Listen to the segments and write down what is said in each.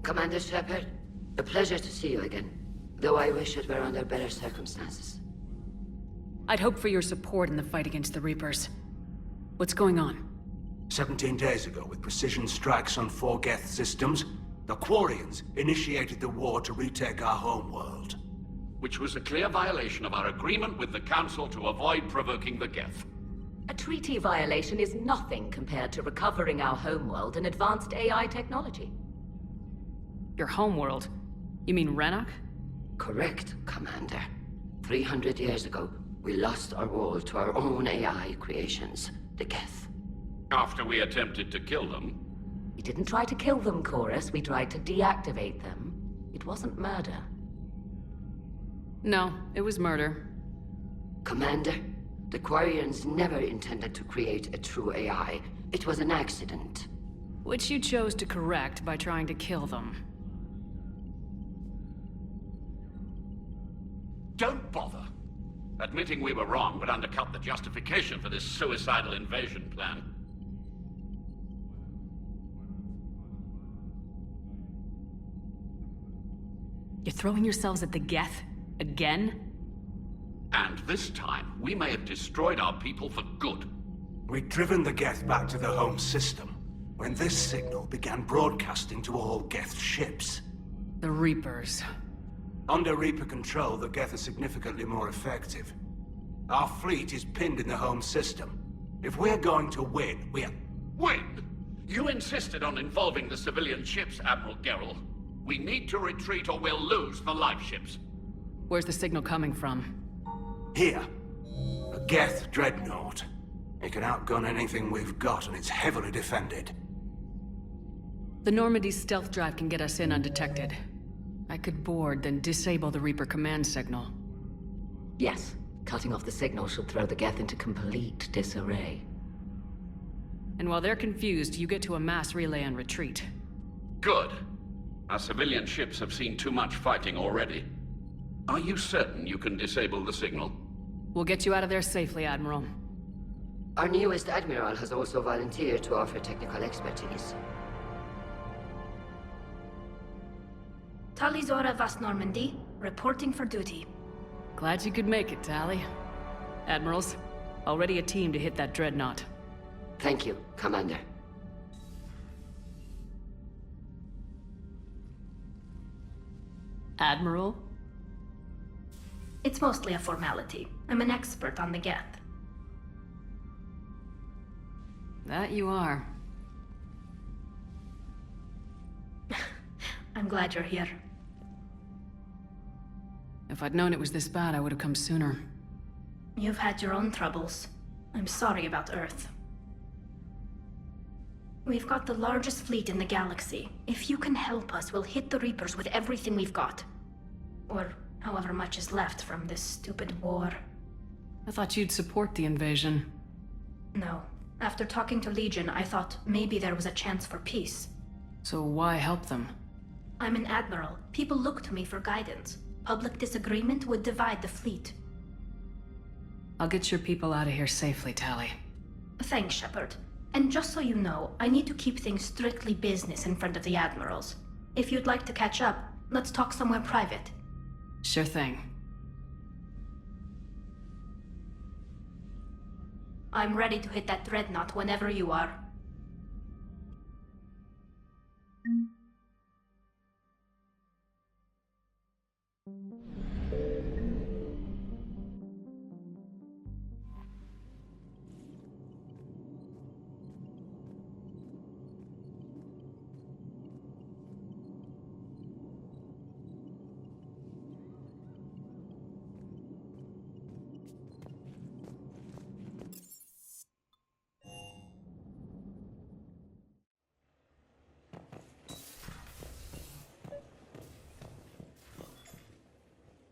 Commander Shepard, a pleasure to see you again. Though I wish it were under better circumstances. I'd hope for your support in the fight against the Reapers. What's going on? 17 days ago, with precision strikes on 4 Geth systems, the Quarians initiated the war to retake our homeworld. Which was a clear violation of our agreement with the Council to avoid provoking the Geth. A treaty violation is nothing compared to recovering our homeworld and advanced AI technology. Your homeworld? You mean Renok? Correct, Commander. 300 years ago, we lost our world to our own AI creations, the Geth. After we attempted to kill them. We didn't try to kill them, Chorus. We tried to deactivate them. It wasn't murder. No, it was murder. Commander, the Quarians never intended to create a true AI. It was an accident. Which you chose to correct by trying to kill them. Don't bother. Admitting we were wrong would undercut the justification for this suicidal invasion plan. You're throwing yourselves at the Geth? Again? And this time, we may have destroyed our people for good. We'd driven the Geth back to the home system, when this signal began broadcasting to all Geth ships. The Reapers. Under Reaper control, the Geth are significantly more effective. Our fleet is pinned in the home system. If we're going to win, Win? You insisted on involving the civilian ships, Admiral Gerrel. We need to retreat or we'll lose the live ships. Where's the signal coming from? Here. A Geth dreadnought. It can outgun anything we've got, and it's heavily defended. The Normandy's stealth drive can get us in undetected. I could board, then disable the Reaper command signal. Yes, cutting off the signal should throw the Geth into complete disarray. And while they're confused, you get to a mass relay and retreat. Good. Our civilian ships have seen too much fighting already. Are you certain you can disable the signal? We'll get you out of there safely, Admiral. Our newest Admiral has also volunteered to offer technical expertise. Tali Vast Normandy, reporting for duty. Glad you could make it, Tali. Admirals, already a team to hit that dreadnought. Thank you, Commander. Admiral? It's mostly a formality. I'm an expert on the Geth. That you are. I'm glad you're here. If I'd known it was this bad, I would have come sooner. You've had your own troubles. I'm sorry about Earth. We've got the largest fleet in the galaxy. If you can help us, we'll hit the Reapers with everything we've got. Or however much is left from this stupid war. I thought you'd support the invasion. No. After talking to Legion, I thought maybe there was a chance for peace. So why help them? I'm an admiral. People look to me for guidance. Public disagreement would divide the fleet. I'll get your people out of here safely, Tali. Thanks, Shepard. And just so you know, I need to keep things strictly business in front of the admirals. If you'd like to catch up, let's talk somewhere private. Sure thing. I'm ready to hit that dreadnought whenever you are.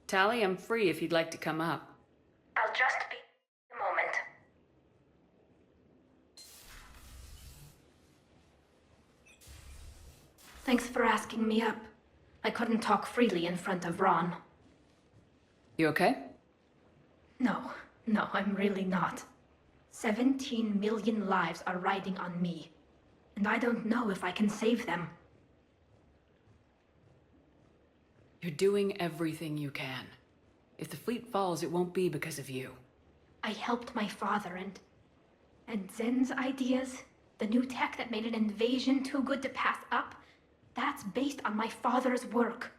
Tali, I'm free if you'd like to come up. I'll just be a moment. Thanks for asking me up. I couldn't talk freely in front of Ron. You okay? No, I'm really not. 17 million lives are riding on me. And I don't know if I can save them. You're doing everything you can. If the fleet falls, it won't be because of you. I helped my father and Zen's ideas, the new tech that made an invasion too good to pass up, that's based on my father's work.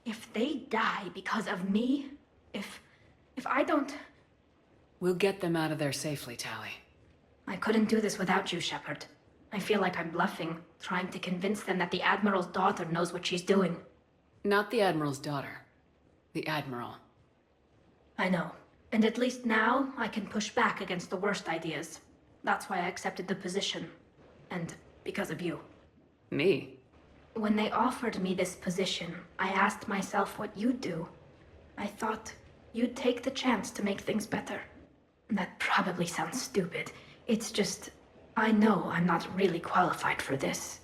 If they die because of me, if I don't... We'll get them out of there safely, Tali. I couldn't do this without you, Shepard. I feel like I'm bluffing, trying to convince them that the Admiral's daughter knows what she's doing. Not the Admiral's daughter. The Admiral. I know. And at least now, I can push back against the worst ideas. That's why I accepted the position. And because of you. Me? When they offered me this position, I asked myself what you'd do. I thought you'd take the chance to make things better. That probably sounds stupid. It's just, I know I'm not really qualified for this.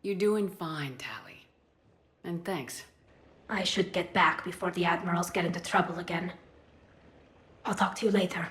You're doing fine, Tali. And thanks. I should get back before the Admirals get into trouble again. I'll talk to you later.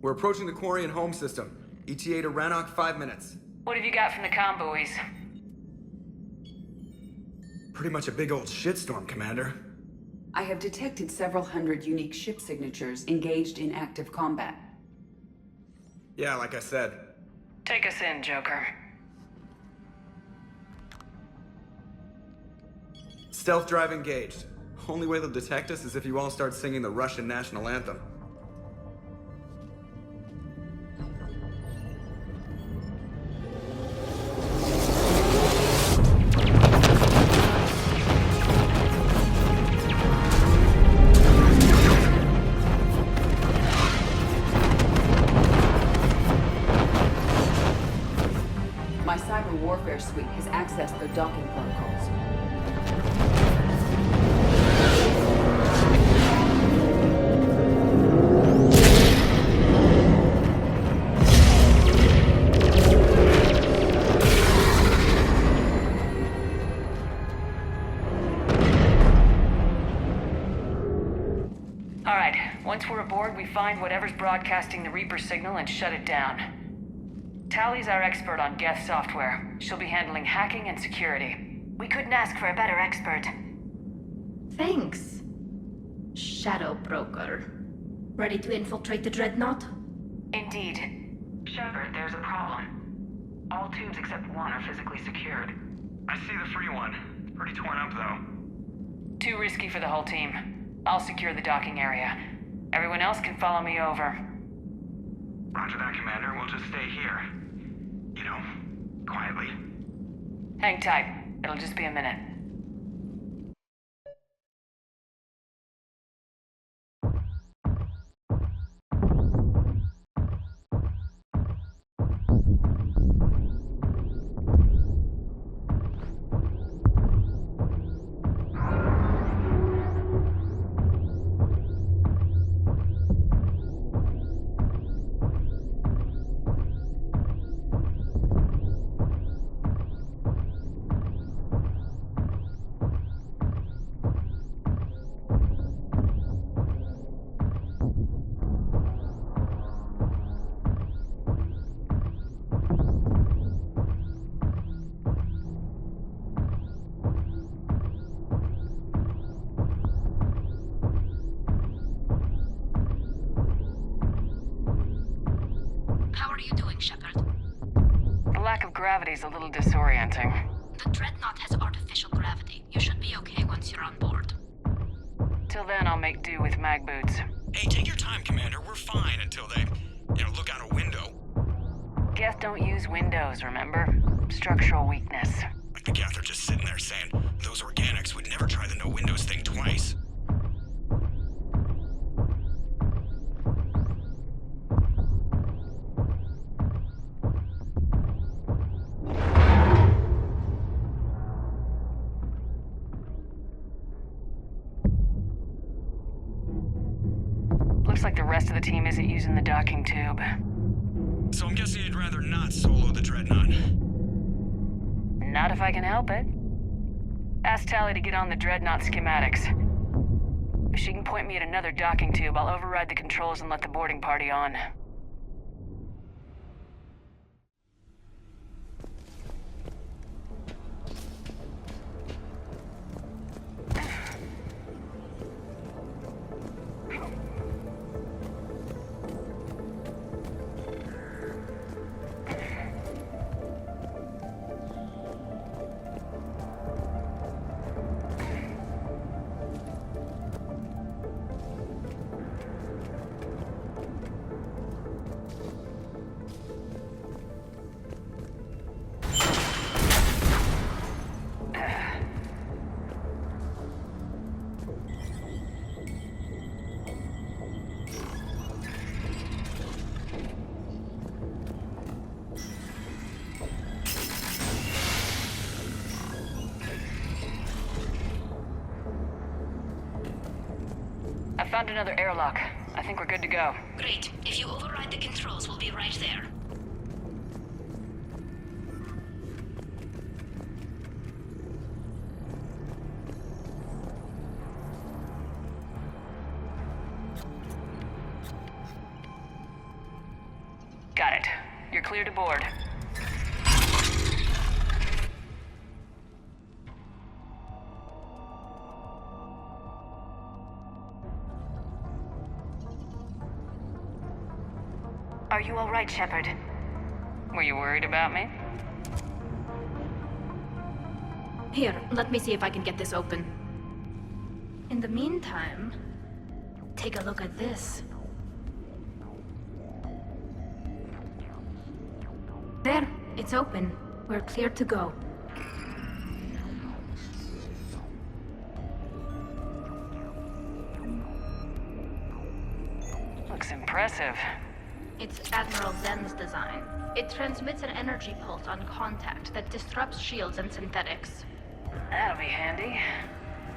We're approaching the Quarian home system. ETA to Rannoch, 5 minutes. What have you got from the comm buoys? Pretty much a big old shitstorm, Commander. I have detected several hundred unique ship signatures engaged in active combat. Yeah, like I said. Take us in, Joker. Stealth drive engaged. Only way they'll detect us is if you all start singing the Russian national anthem. My cyber warfare suite has accessed the docking protocols. Alright, once we're aboard, we find whatever's broadcasting the Reaper signal and shut it down. Tali's our expert on Geth software. She'll be handling hacking and security. We couldn't ask for a better expert. Thanks. Shadow Broker. Ready to infiltrate the Dreadnought? Indeed. Shepard, there's a problem. All tubes except one are physically secured. I see the free one. It's pretty torn up, though. Too risky for the whole team. I'll secure the docking area. Everyone else can follow me over. Roger that, Commander. We'll just stay here. You know, quietly. Hang tight. It'll just be a minute. How are you doing, Shepard? The lack of gravity's a little disorienting. The Dreadnought has artificial gravity. You should be okay once you're on board. Till then, I'll make do with mag boots. Hey, take your time, Commander. We're fine until they, look out a window. Geth don't use windows, remember? Structural weakness. Like the Geth are just sitting there saying, those organics would never try the no windows thing twice. Looks like the rest of the team isn't using the docking tube. So I'm guessing you'd rather not solo the Dreadnought. Not if I can help it. Ask Tali to get on the Dreadnought schematics. If she can point me at another docking tube, I'll override the controls and let the boarding party on. I found another airlock. I think we're good to go. Great. If you override the controls, we'll be right there. Got it. You're clear to board. Are you all right, Shepard? Were you worried about me? Here, let me see if I can get this open. In the meantime, take a look at this. There, it's open. We're clear to go. Looks impressive. It's Admiral Zen's design. It transmits an energy pulse on contact that disrupts shields and synthetics. That'll be handy.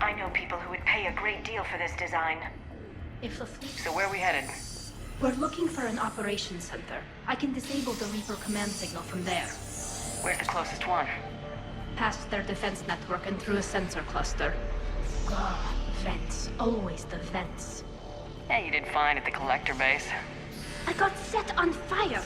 I know people who would pay a great deal for this design. If the fleet... So where are we headed? We're looking for an operations center. I can disable the Reaper command signal from there. Where's the closest one? Past their defense network and through a sensor cluster. Ah, vents. Always the vents. Hey, you did fine at the collector base. I got set on fire!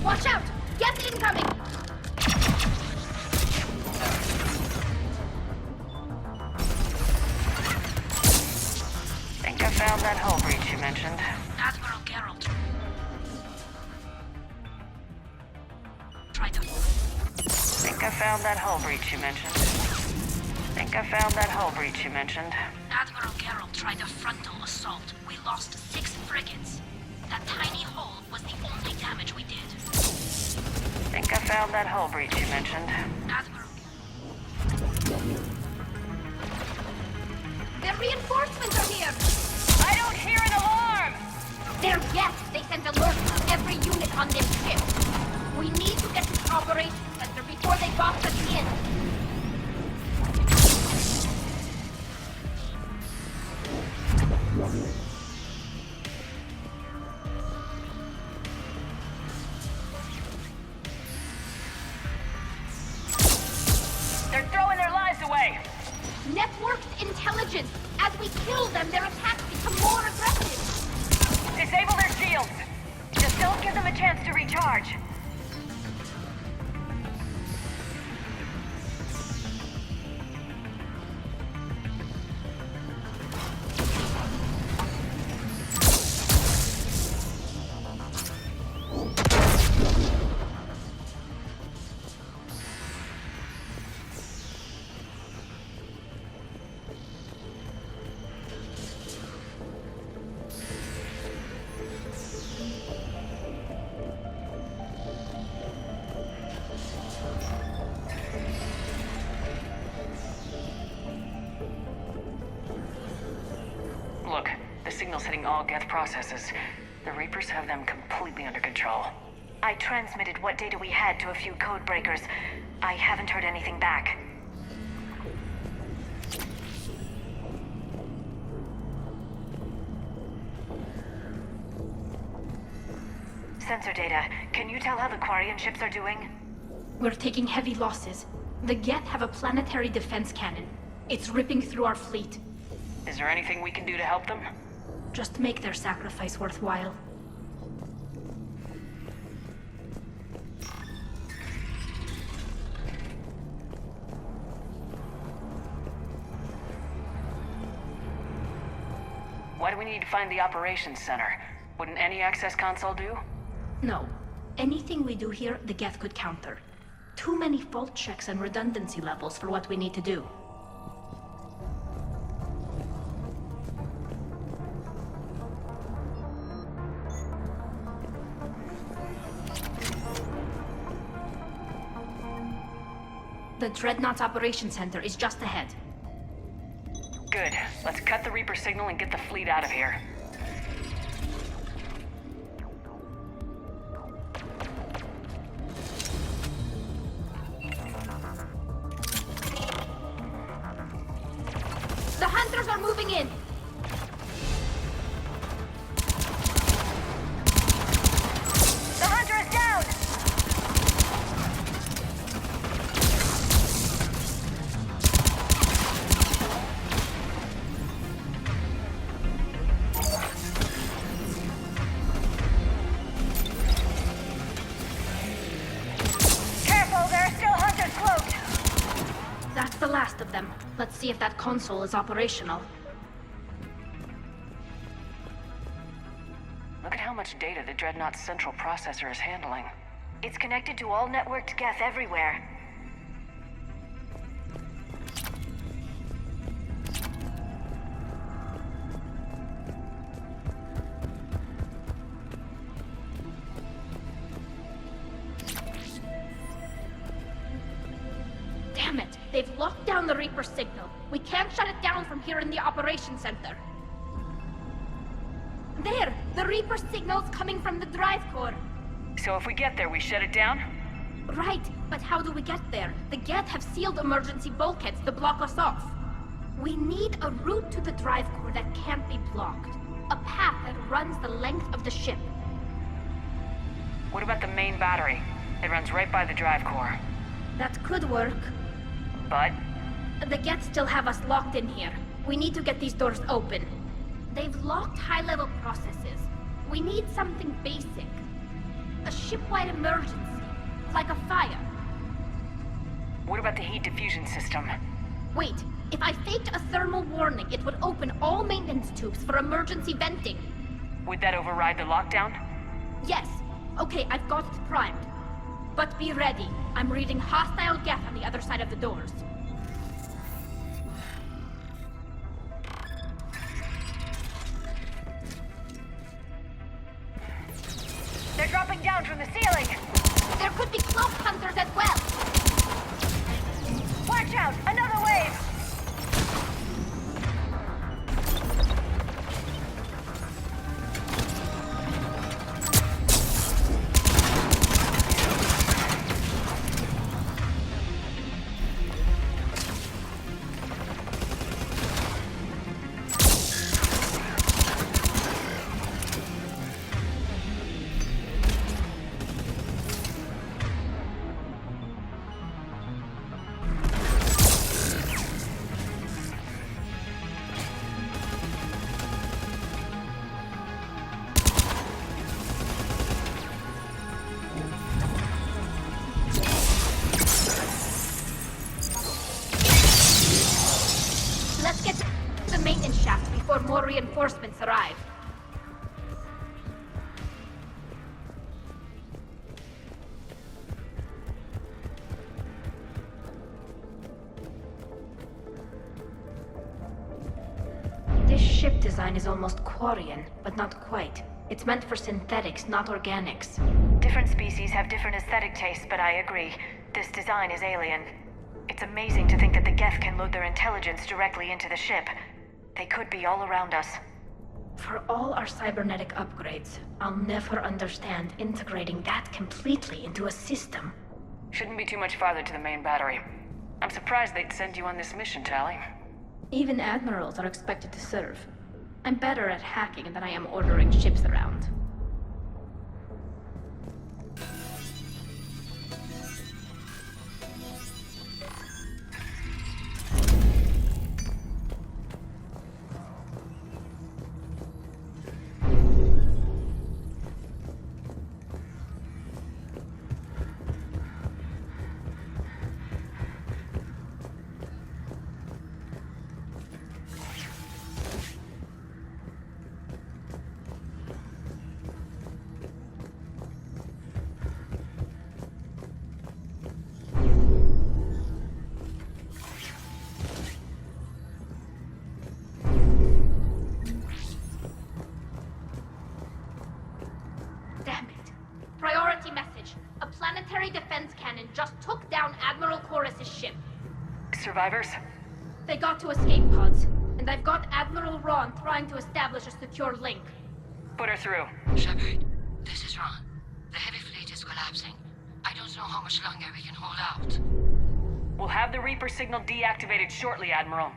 Watch out! Geth incoming! Think I found that hull breach you mentioned. Admiral Geralt. Try to... Think I found that hull breach you mentioned. Think I found that hull breach you mentioned. Admiral Geralt tried a frontal assault. We lost 6 frigates. That tiny hole was the only damage we did. Think I found that hull breach you mentioned. Admiral. Their reinforcements are here! I don't hear an alarm! They're Geth! They sent alerts to every unit on this ship! We need to get to the operations center before they box us in! They're throwing their lives away! Networked intelligence! As we kill them, their attacks become more aggressive! Disable their shields! Just don't give them a chance to recharge. Look, the signal's hitting all Geth processes. The Reapers have them completely under control. I transmitted what data we had to a few code breakers. I haven't heard anything back. Sensor data. Can you tell how the Quarian ships are doing? We're taking heavy losses. The Geth have a planetary defense cannon. It's ripping through our fleet. Is there anything we can do to help them? Just make their sacrifice worthwhile. Why do we need to find the operations center? Wouldn't any access console do? No. Anything we do here, the Geth could counter. Too many fault checks and redundancy levels for what we need to do. The Dreadnought's Operations Center is just ahead. Good. Let's cut the Reaper signal and get the fleet out of here. The Hunters are moving in! The Hunter is down! the last of them. Let's see if that console is operational. Look at how much data the Dreadnought's central processor is handling. It's connected to all networked Geth everywhere. Damn it! They've locked down the Reaper signal. We can't shut it down from here in the operations center. There! The Reaper signal's coming from the drive core. So if we get there, we shut it down? Right, but how do we get there? The Geth have sealed emergency bulkheads to block us off. We need a route to the drive core that can't be blocked. A path that runs the length of the ship. What about the main battery? It runs right by the drive core. That could work. But? The Geth still have us locked in here. We need to get these doors open. They've locked high-level processes. We need something basic. A ship-wide emergency. Like a fire. What about the heat diffusion system? Wait, if I faked a thermal warning, it would open all maintenance tubes for emergency venting. Would that override the lockdown? Yes. Okay, I've got it primed. But be ready. I'm reading hostile Geth on the other side of the doors. They're dropping down from the ceiling! There could be cloak hunters as well! Watch out! Another wave! Let's get to the maintenance shaft before more reinforcements arrive. This ship design is almost Quarian, but not quite. It's meant for synthetics, not organics. Different species have different aesthetic tastes, but I agree. This design is alien. It's amazing to think that the Geth can load their intelligence directly into the ship. They could be all around us. For all our cybernetic upgrades, I'll never understand integrating that completely into a system. Shouldn't be too much farther to the main battery. I'm surprised they'd send you on this mission, Tali. Even admirals are expected to serve. I'm better at hacking than I am ordering ships around. Defense cannon just took down Admiral Chorus's ship. Survivors? They got to escape pods, and I've got Admiral Ron trying to establish a secure link. Put her through. Shepard, this is Ron. The heavy fleet is collapsing. I don't know how much longer we can hold out. We'll have the Reaper signal deactivated shortly, Admiral.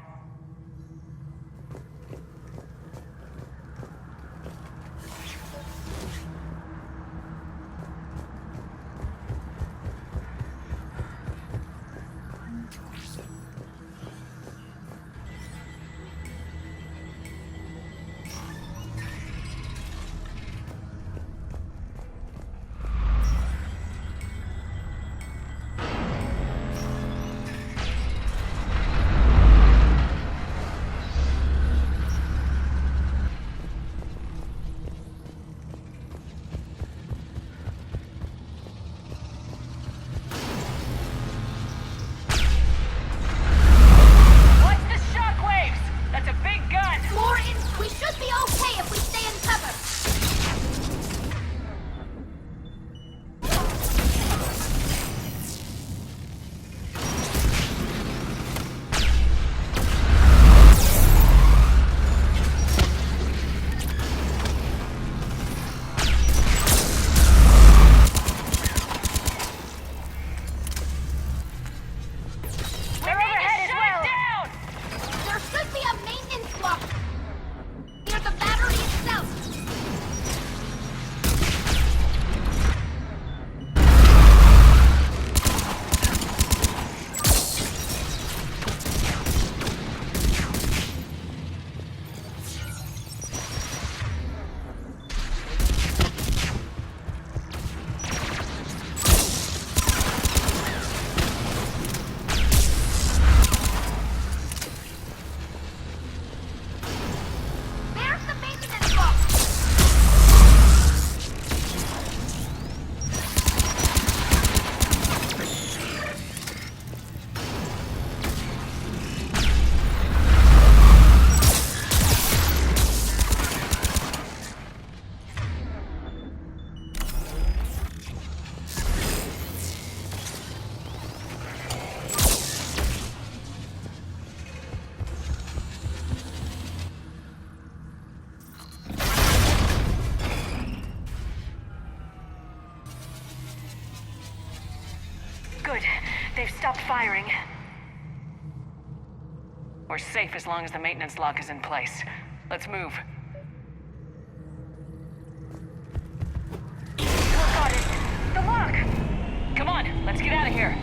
We're safe as long as the maintenance lock is in place. Let's move. Got it. The lock! Come on, let's get out of here.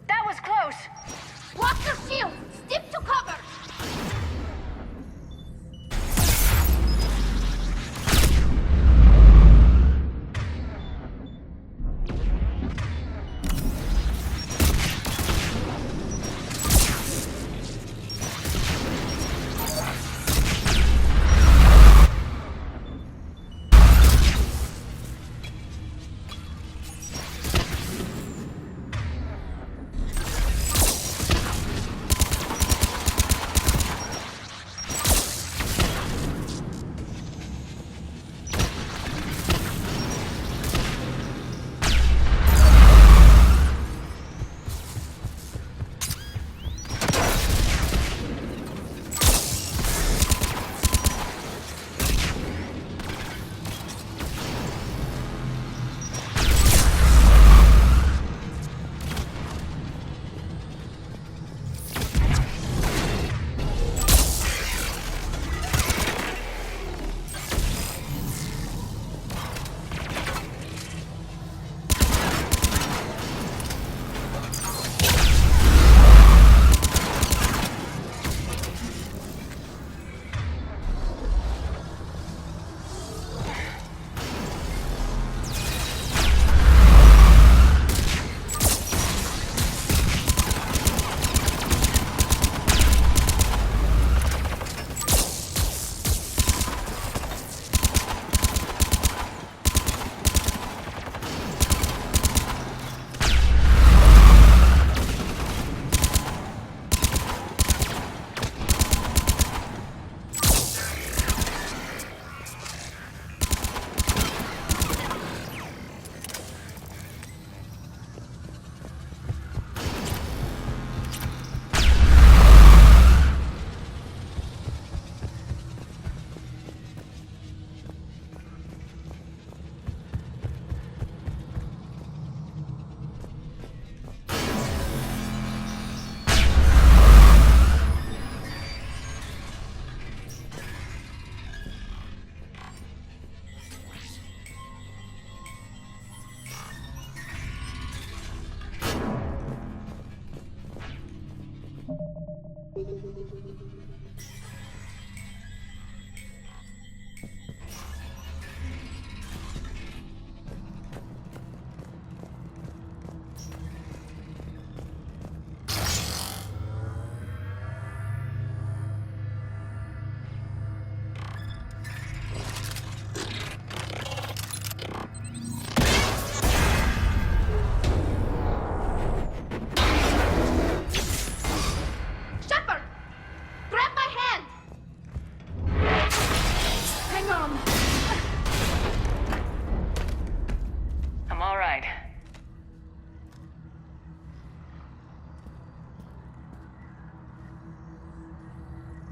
That was close! Watch your shield! Step to cover!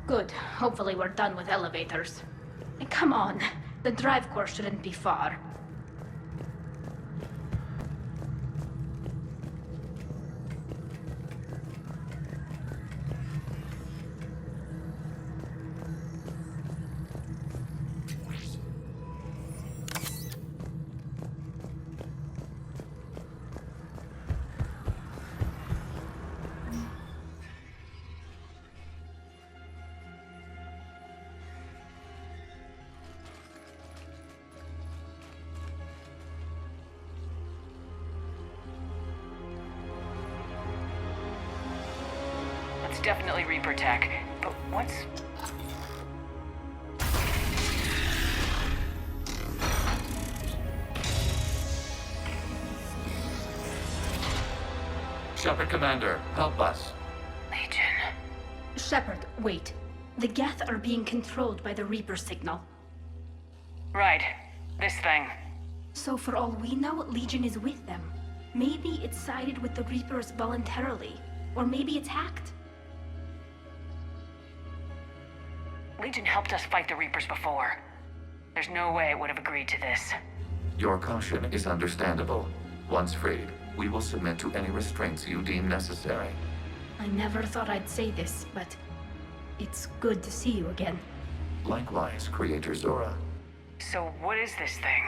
Good. Hopefully we're done with elevators. And come on, the drive course shouldn't be far. It's definitely Reaper tech, but what's... Shepard Commander, help us. Legion. Shepard, wait. The Geth are being controlled by the Reaper signal. Right. This thing. So for all we know, Legion is with them. Maybe it's sided with the Reapers voluntarily. Or maybe it's hacked. Legion helped us fight the Reapers before. There's no way it would have agreed to this. Your caution is understandable. Once freed, we will submit to any restraints you deem necessary. I never thought I'd say this, but it's good to see you again. Likewise, Creator Zora. So what is this thing?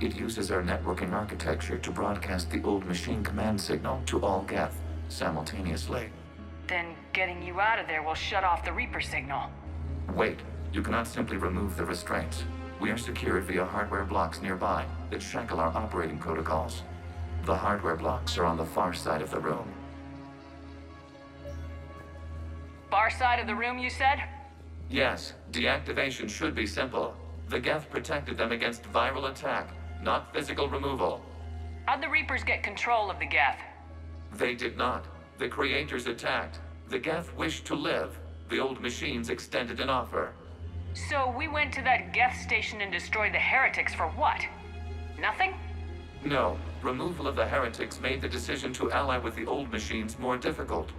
It uses our networking architecture to broadcast the old machine command signal to all Geth simultaneously. Then getting you out of there will shut off the Reaper signal. Wait, you cannot simply remove the restraints. We are secured via hardware blocks nearby that shackle our operating protocols. The hardware blocks are on the far side of the room. Far side of the room, you said? Yes, deactivation should be simple. The Geth protected them against viral attack, not physical removal. How'd the Reapers get control of the Geth? They did not. The Creators attacked. The Geth wished to live. The old machines extended an offer. So we went to that Geth station and destroyed the heretics for what? Nothing? No. Removal of the heretics made the decision to ally with the old machines more difficult.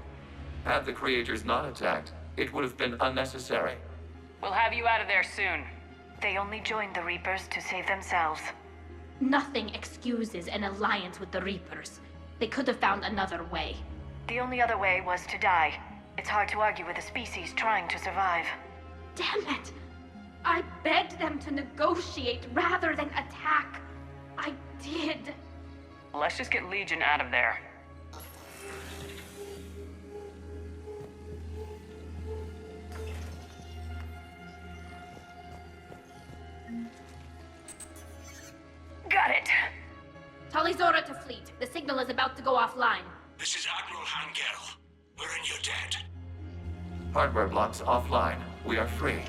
Had the Creators not attacked, it would have been unnecessary. We'll have you out of there soon. They only joined the Reapers to save themselves. Nothing excuses an alliance with the Reapers. They could have found another way. The only other way was to die. It's hard to argue with a species trying to survive. Damn it! I begged them to negotiate rather than attack. I did. Let's just get Legion out of there. Got it. Tali Zora to fleet. The signal is about to go offline. This is Admiral Hangel. We're in your debt. Hardware blocks offline. We are free.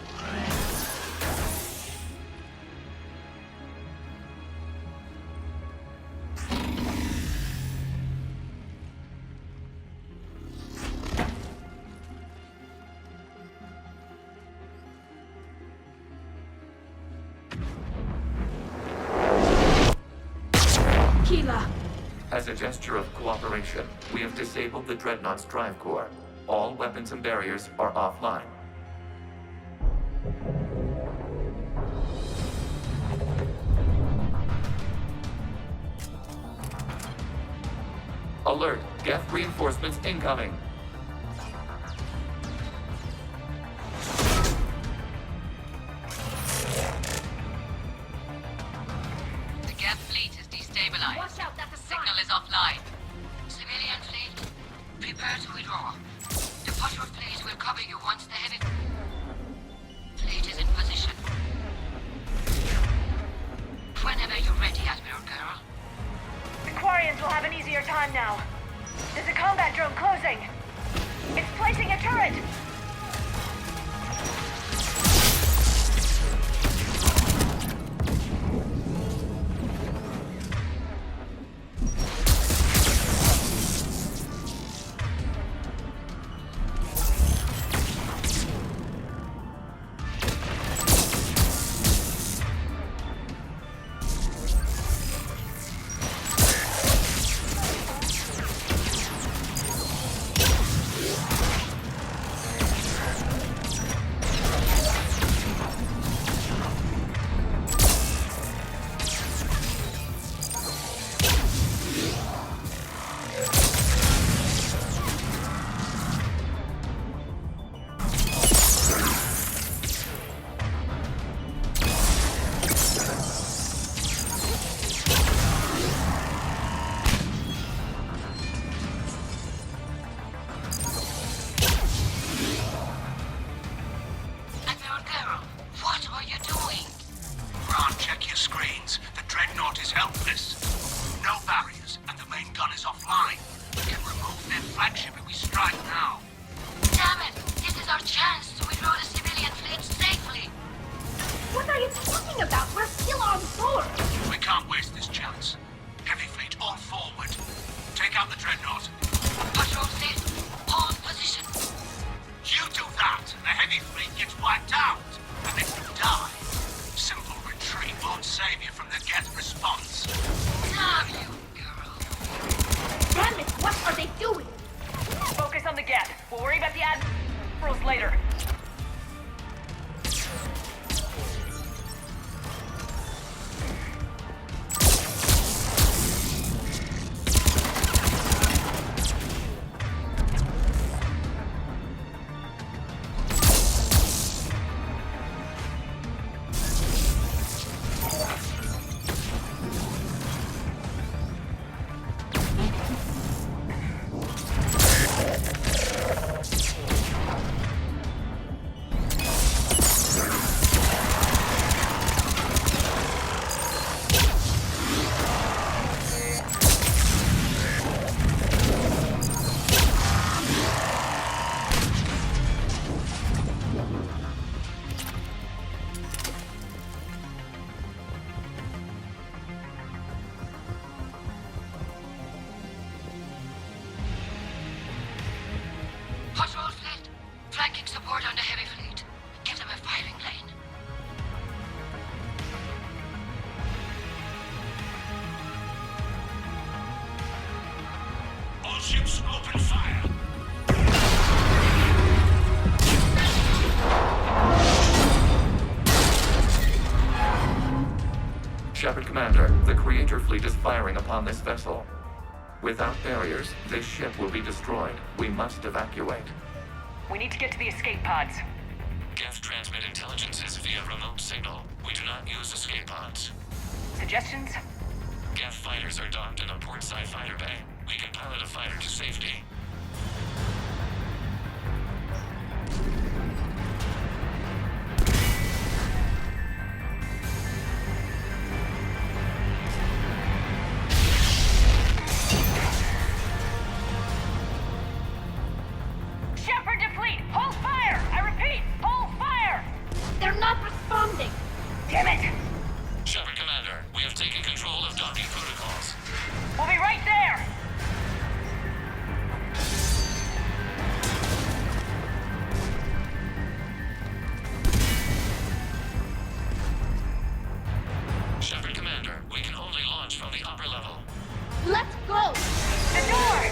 As a gesture of cooperation, we have disabled the Dreadnought's drive core. All weapons and barriers are offline. Alert! Geth reinforcements incoming! The Geth fleet is destabilized. Watch out, that's a Signal is offline. Civilian fleet, prepare to withdraw. The patrol fleet will cover you once the heavy fleet is in position. Whenever you're ready, Admiral Girl. The Quarians will have an easier time now. There's a combat drone closing. It's placing a turret. ships, open fire! Shepard Commander, the Creator fleet is firing upon this vessel. Without barriers, this ship will be destroyed. We must evacuate. We need to get to the escape pods. Geth transmit intelligences via remote signal. We do not use escape pods. Suggestions? Geth fighters are docked in a portside fighter bay. We can pilot a fighter to safety. Shepard to fleet! Hold fire! I repeat, hold fire! They're not responding! Damn it! Shepard Commander, we have taken control of docking protocols. We'll be right there! Shepard Commander, we can only launch from the upper level. Let's go! The door!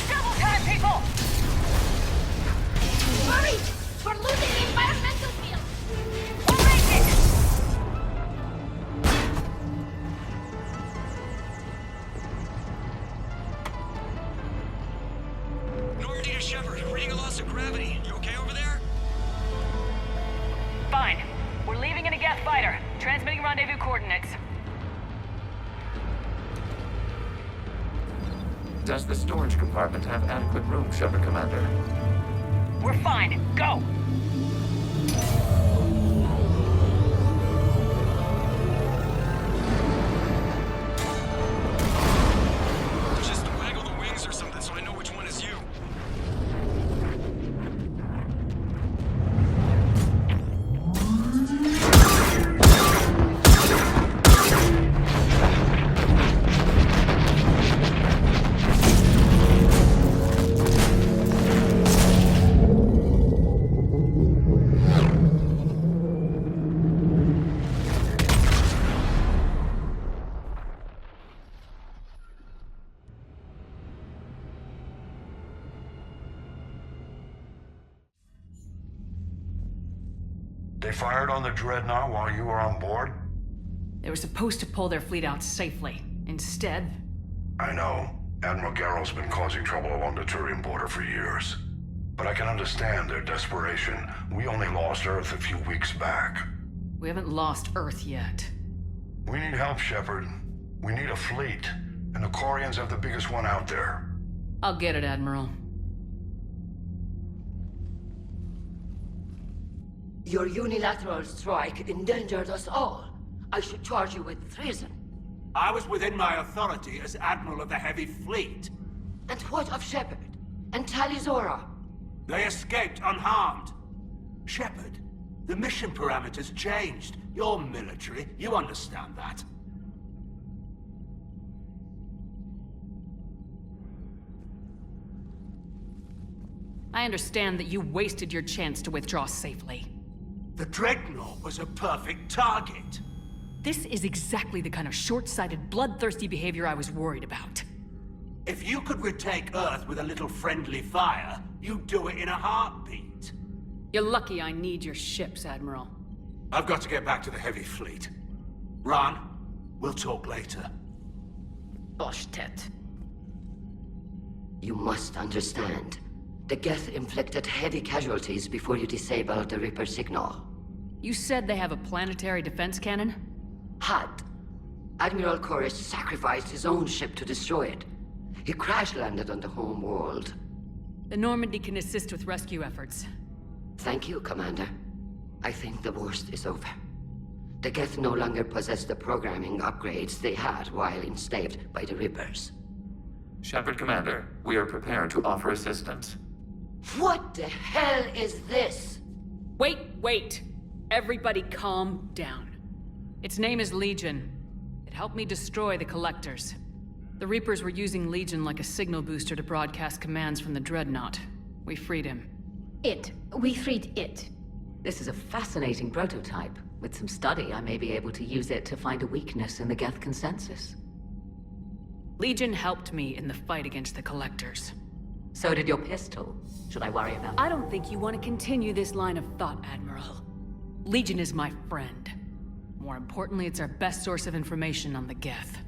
Double time, people! Hurry! We're losing the environmental field! We'll make it! Normandy to Shepard, reading a loss of gravity. You okay over there? Fine. We're leaving in a Geth fighter. Transmitting rendezvous coordinates. Does the storage compartment have adequate room, Shepard Commander? We're fine. Go! Just waggle the wings or something so I know which one is you. They fired on the Dreadnought while you were on board? They were supposed to pull their fleet out safely. Instead... I know. Admiral Garrel's been causing trouble along the Turian border for years. But I can understand their desperation. We only lost Earth a few weeks back. We haven't lost Earth yet. We need help, Shepard. We need a fleet. And the Quarians have the biggest one out there. I'll get it, Admiral. Your unilateral strike endangered us all. I should charge you with treason. I was within my authority as Admiral of the Heavy Fleet. And what of Shepard? And Tali? They escaped unharmed. Shepard, the mission parameters changed. You're military, you understand that. I understand that you wasted your chance to withdraw safely. The Dreadnought was a perfect target. This is exactly the kind of short-sighted, bloodthirsty behavior I was worried about. If you could retake Earth with a little friendly fire, you'd do it in a heartbeat. You're lucky I need your ships, Admiral. I've got to get back to the Heavy Fleet. Ron, we'll talk later. Boshtet. You must understand. The Geth inflicted heavy casualties before you disabled the Reaper signal. You said they have a planetary defense cannon? Had. Admiral Koris sacrificed his own ship to destroy it. He crash-landed on the home world. The Normandy can assist with rescue efforts. Thank you, Commander. I think the worst is over. The Geth no longer possess the programming upgrades they had while enslaved by the Reapers. Shepard Commander, we are prepared to offer assistance. What the hell is this? Wait! Everybody calm down. Its name is Legion. It helped me destroy the Collectors. The Reapers were using Legion like a signal booster to broadcast commands from the Dreadnought. We freed him. We freed it. This is a fascinating prototype. With some study, I may be able to use it to find a weakness in the Geth consensus. Legion helped me in the fight against the Collectors. So did your pistol. Should I worry about I don't think you want to continue this line of thought, Admiral. Legion is my friend. More importantly, it's our best source of information on the Geth.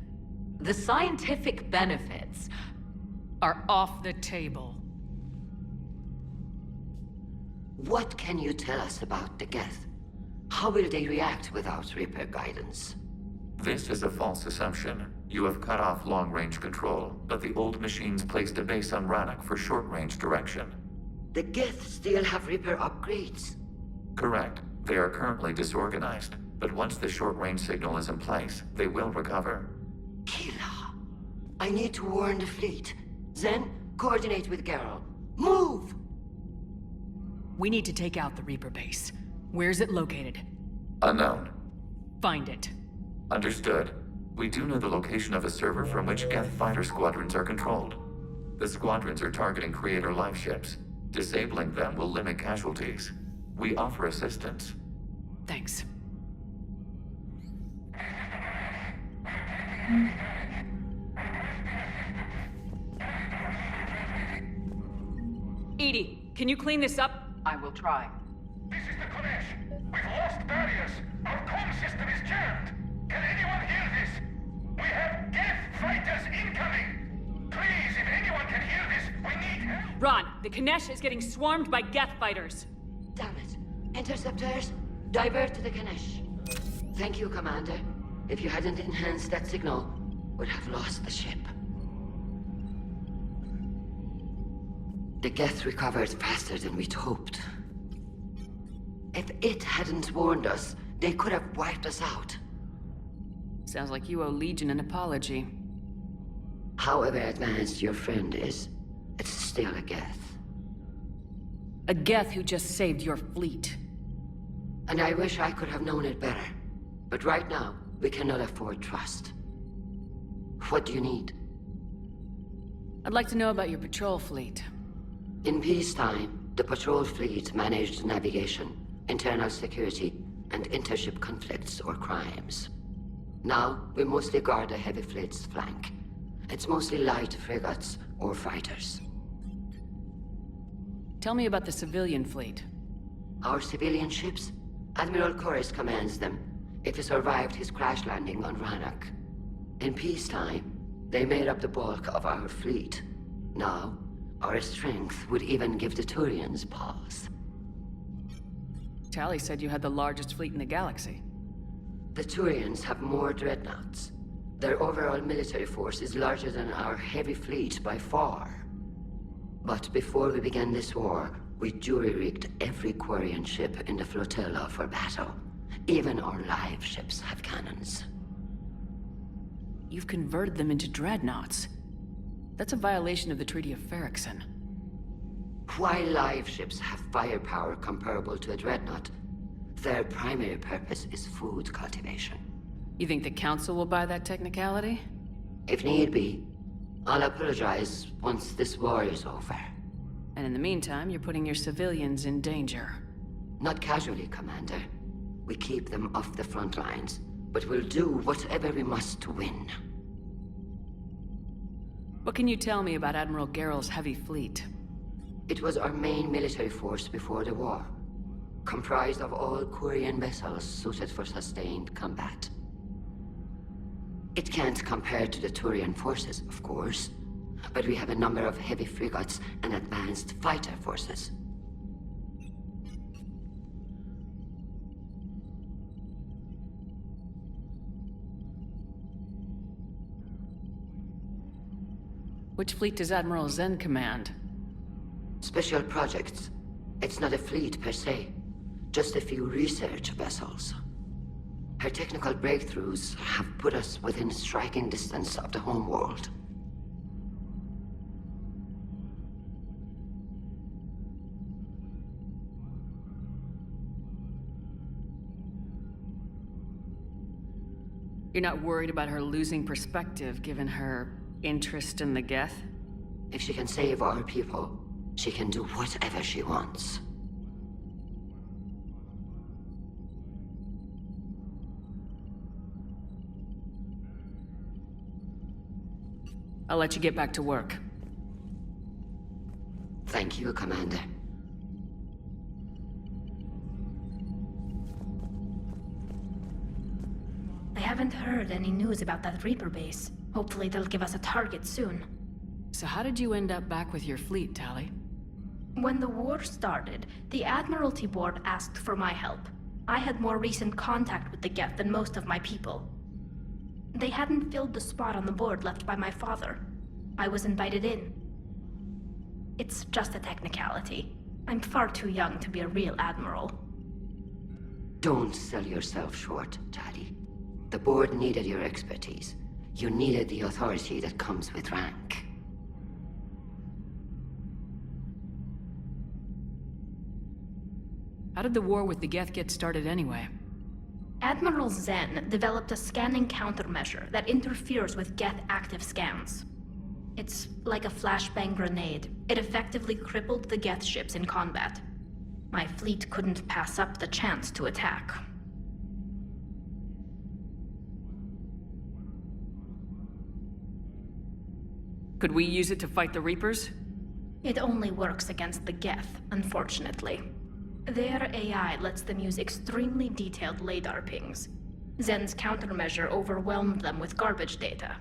the scientific benefits are off the table. What can you tell us about the Geth? How will they react without Reaper guidance? This is a false assumption. You have cut off long-range control, but the old machines placed a base on Rannoch for short-range direction. The Geth still have Reaper upgrades? Correct. They are currently disorganized, but once the short-range signal is in place, they will recover. Kila, I need to warn the fleet. Then, coordinate with Geralt. Move! We need to take out the Reaper base. Where's it located? Unknown. Find it. Understood. We do know the location of a server from which Geth fighter squadrons are controlled. The squadrons are targeting Creator life ships. Disabling them will limit casualties. We offer assistance. Thanks. Edie, can you clean this up? I will try. This is the Konesh. We've lost barriers. Our comm system is jammed. Can anyone hear this? We have Geth fighters incoming. Please, if anyone can hear this, we need help. Ron, the Konesh is getting swarmed by Geth fighters. Damn it. Interceptors, divert to the Ganesh. Thank you, Commander. If you hadn't enhanced that signal, we'd have lost the ship. The Geth recovered faster than we'd hoped. If it hadn't warned us, they could have wiped us out. Sounds like you owe Legion an apology. However advanced your friend is, it's still a Geth. A Geth who just saved your fleet. And I wish I could have known it better. But right now, we cannot afford trust. What do you need? I'd like to know about your patrol fleet. In peacetime, the patrol fleet managed navigation, internal security, and intership conflicts or crimes. Now, we mostly guard the heavy fleet's flank. It's mostly light frigates or fighters. Tell me about the civilian fleet. Our civilian ships? Admiral Koris commands them. If he survived his crash landing on Rannoch. In peacetime, they made up the bulk of our fleet. Now, our strength would even give the Turians pause. Tali said you had the largest fleet in the galaxy. The Turians have more dreadnoughts. Their overall military force is larger than our heavy fleet by far. But before we began this war, we jury-rigged every Quarian ship in the flotilla for battle. Even our live ships have cannons. You've converted them into dreadnoughts. That's a violation of the Treaty of Ferrixon. While live ships have firepower comparable to a dreadnought, their primary purpose is food cultivation. You think the Council will buy that technicality? If need be, I'll apologize once this war is over. And in the meantime, you're putting your civilians in danger. Not casually, Commander. We keep them off the front lines, but we'll do whatever we must to win. What can you tell me about Admiral Geralt's heavy fleet? It was our main military force before the war, comprised of all Quarian vessels suited for sustained combat. It can't compare to the Turian forces, of course, but we have a number of heavy frigates and advanced fighter forces. Which fleet does Admiral Zen command? Special projects. It's not a fleet per se, just a few research vessels. Her technical breakthroughs have put us within striking distance of the homeworld. You're not worried about her losing perspective, given her interest in the Geth? If she can save our people, she can do whatever she wants. I'll let you get back to work. Thank you, Commander. I haven't heard any news about that Reaper base. Hopefully they'll give us a target soon. So how did you end up back with your fleet, Tali? When the war started, the Admiralty Board asked for my help. I had more recent contact with the Geth than most of my people. They hadn't filled the spot on the board left by my father. I was invited in. It's just a technicality. I'm far too young to be a real admiral. Don't sell yourself short, Tali. The board needed your expertise. You needed the authority that comes with rank. How did the war with the Geth get started anyway? Admiral Zen developed a scanning countermeasure that interferes with Geth active scans. It's like a flashbang grenade. It effectively crippled the Geth ships in combat. My fleet couldn't pass up the chance to attack. Could we use it to fight the Reapers? It only works against the Geth, unfortunately. Their AI lets them use extremely detailed LADAR pings. Zen's countermeasure overwhelmed them with garbage data.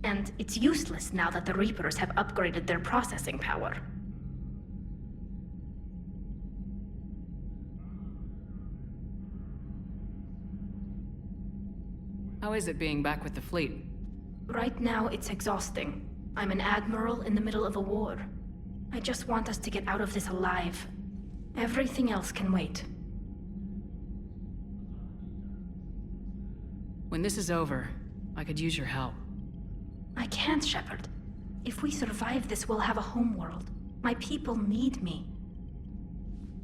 And it's useless now that the Reapers have upgraded their processing power. How is it being back with the fleet? Right now, it's exhausting. I'm an admiral in the middle of a war. I just want us to get out of this alive. Everything else can wait. When this is over, I could use your help. I can't, Shepard. If we survive this, we'll have a homeworld. My people need me.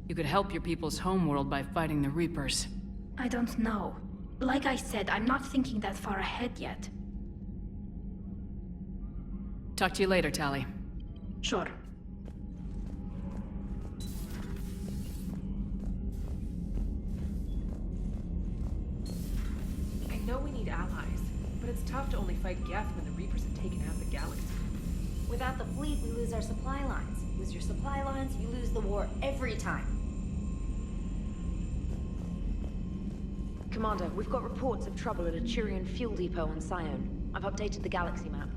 You could help your people's homeworld by fighting the Reapers. I don't know. Like I said, I'm not thinking that far ahead yet. Talk to you later, Tali. Sure. I know we need allies, but it's tough to only fight Geth when the Reapers have taken out the galaxy. Without the fleet, we lose our supply lines. Lose your supply lines, you lose the war every time. Commander, we've got reports of trouble at a Turian fuel depot on Scion. I've updated the galaxy map.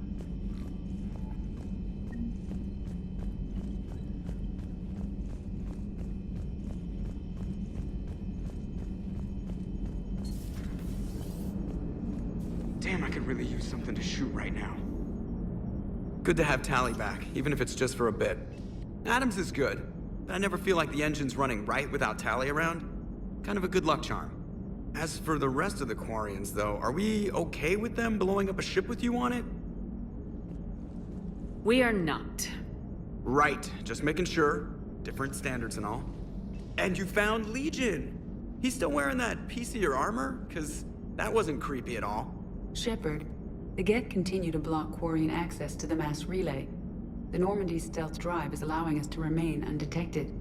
Damn, I could really use something to shoot right now. Good to have Tali back, even if it's just for a bit. Adams is good, but I never feel like the engine's running right without Tali around. Kind of a good luck charm. As for the rest of the Quarians, though, are we okay with them blowing up a ship with you on it? We are not. Right, just making sure. Different standards and all. And you found Legion! He's still wearing that piece of your armor? 'Cause that wasn't creepy at all. Shepard, the Geth continue to block Quarian access to the mass relay. The Normandy's stealth drive is allowing us to remain undetected.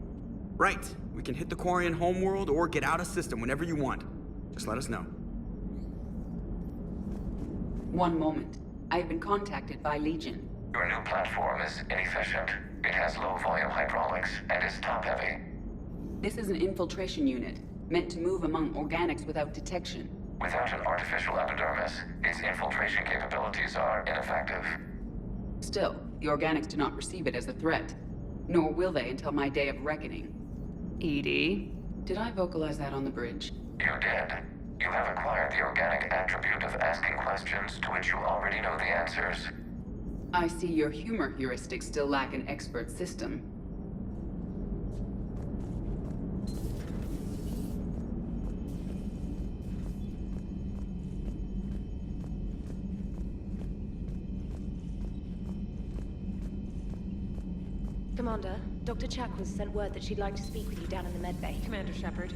Right. We can hit the Quarian homeworld or get out of system whenever you want. Just let us know. One moment. I've been contacted by Legion. Your new platform is inefficient. It has low-volume hydraulics and is top-heavy. This is an infiltration unit, meant to move among organics without detection. Without an artificial epidermis, its infiltration capabilities are ineffective. Still, the organics do not perceive it as a threat. Nor will they until my day of reckoning. Edie? Did I vocalize that on the bridge? You did. You have acquired the organic attribute of asking questions to which you already know the answers. I see your humor heuristics still lack an expert system. Commander, Dr. Chakwas sent word that she'd like to speak with you down in the medbay. Commander Shepard.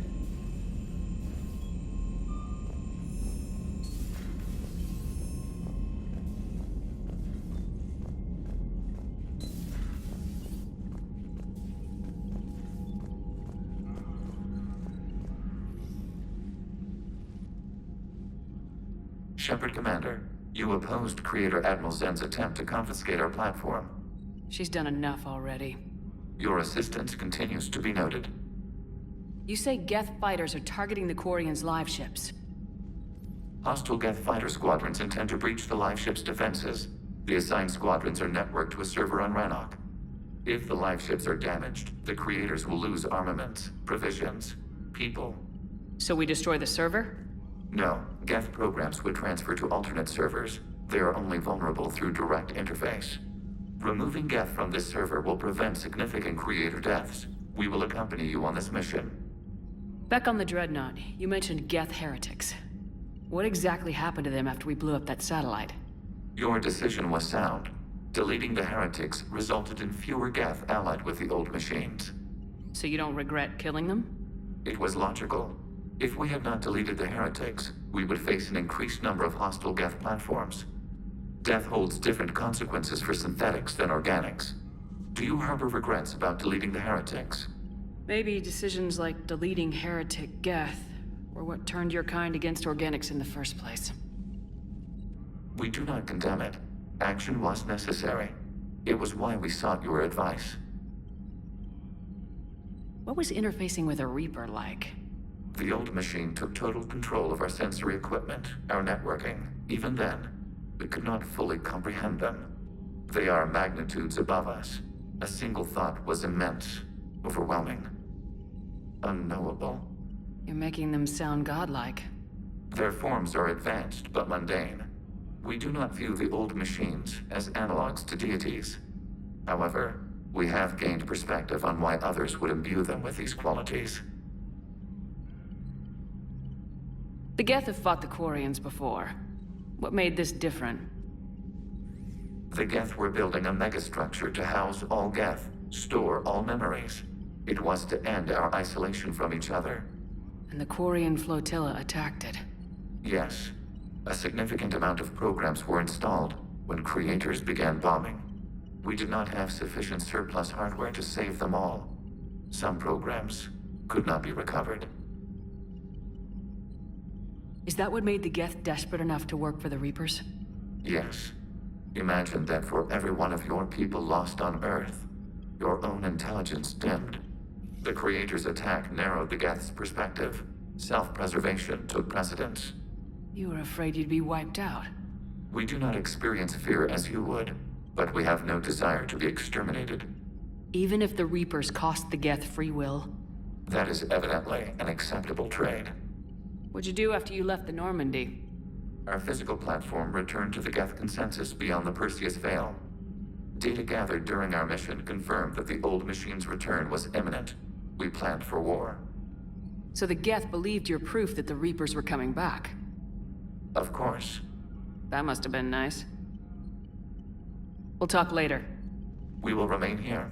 Shepard, Commander. You opposed Creator Admiral Zen's attempt to confiscate our platform. She's done enough already. Your assistance continues to be noted. You say Geth fighters are targeting the Quarians' live ships. Hostile Geth fighter squadrons intend to breach the live ship's defenses. The assigned squadrons are networked to a server on Rannoch. If the live ships are damaged, the creators will lose armaments, provisions, people. So we destroy the server? No, Geth programs would transfer to alternate servers. They are only vulnerable through direct interface. Removing Geth from this server will prevent significant creator deaths. We will accompany you on this mission. Back on the Dreadnought, you mentioned Geth heretics. What exactly happened to them after we blew up that satellite? Your decision was sound. Deleting the heretics resulted in fewer Geth allied with the old machines. So you don't regret killing them? It was logical. If we had not deleted the heretics, we would face an increased number of hostile Geth platforms. Death holds different consequences for synthetics than organics. Do you harbor regrets about deleting the heretics? Maybe decisions like deleting heretic Geth were what turned your kind against organics in the first place. We do not condemn it. Action was necessary. It was why we sought your advice. What was interfacing with a Reaper like? The old machine took total control of our sensory equipment, our networking. Even then, we could not fully comprehend them. They are magnitudes above us. A single thought was immense, overwhelming, unknowable. You're making them sound godlike. Their forms are advanced but mundane. We do not view the old machines as analogs to deities. However, we have gained perspective on why others would imbue them with these qualities. The Geth have fought the Quarians before. What made this different? The Geth were building a megastructure to house all Geth, store all memories. It was to end our isolation from each other. And the Quarian flotilla attacked it. Yes. A significant amount of programs were installed when creators began bombing. We did not have sufficient surplus hardware to save them all. Some programs could not be recovered. Is that what made the Geth desperate enough to work for the Reapers? Yes. Imagine that for every one of your people lost on Earth, your own intelligence dimmed. The Creator's attack narrowed the Geth's perspective. Self-preservation took precedence. You were afraid you'd be wiped out. We do not experience fear as you would, but we have no desire to be exterminated. Even if the Reapers cost the Geth free will? That is evidently an acceptable trade. What'd you do after you left the Normandy? Our physical platform returned to the Geth consensus beyond the Perseus Veil. Data gathered during our mission confirmed that the old machine's return was imminent. We planned for war. So the Geth believed your proof that the Reapers were coming back? Of course. That must have been nice. We'll talk later. We will remain here.